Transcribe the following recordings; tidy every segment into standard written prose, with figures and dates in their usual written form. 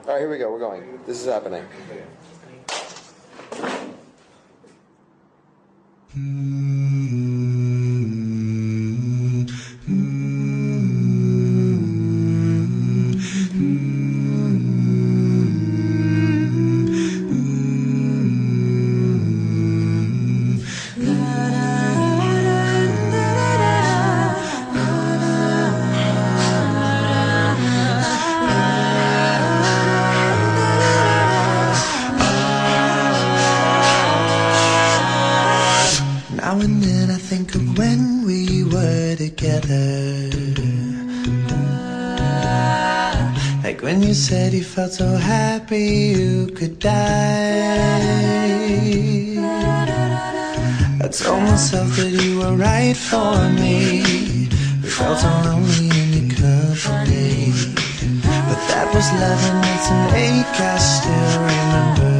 Alright, here we go. We're going. This is happening. Now and then I think of when we were together, like when you said you felt so happy you could die. I told myself that you were right for me. We felt so lonely in your company, but that was love and it's an ache I still remember.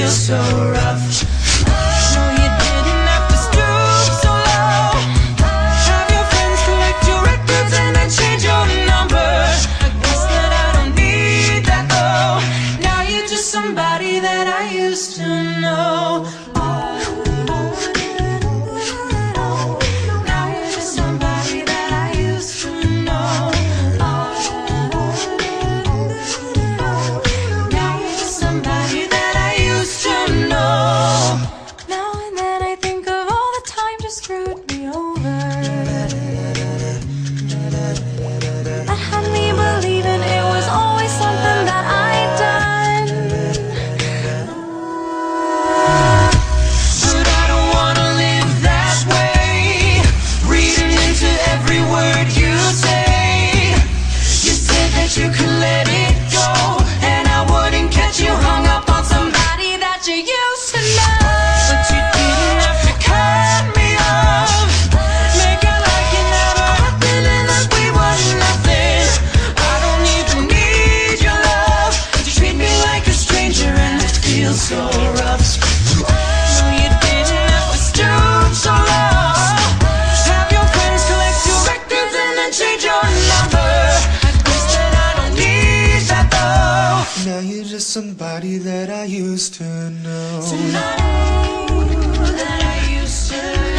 So rough. No, you didn't have to stoop so low. Have your friends collect your records and then change your number. I guess that I don't need that though. Now you're just somebody that I used to know. Now you're just somebody that I used to know. Now you're just somebody that now and then I think of all the times you screwed me over, that had me believing it was always something that I'd done. But I don't wanna live that way, reading into every word you say. You said that you could let it go, and I wouldn't catch you hung up on somebody that you used to know. So rough. No, you didn't have to stoop so low. Have your friends collect your records and then change your number. I guess that I don't need that though. Now you're just somebody that I used to know. Somebody that I used to know.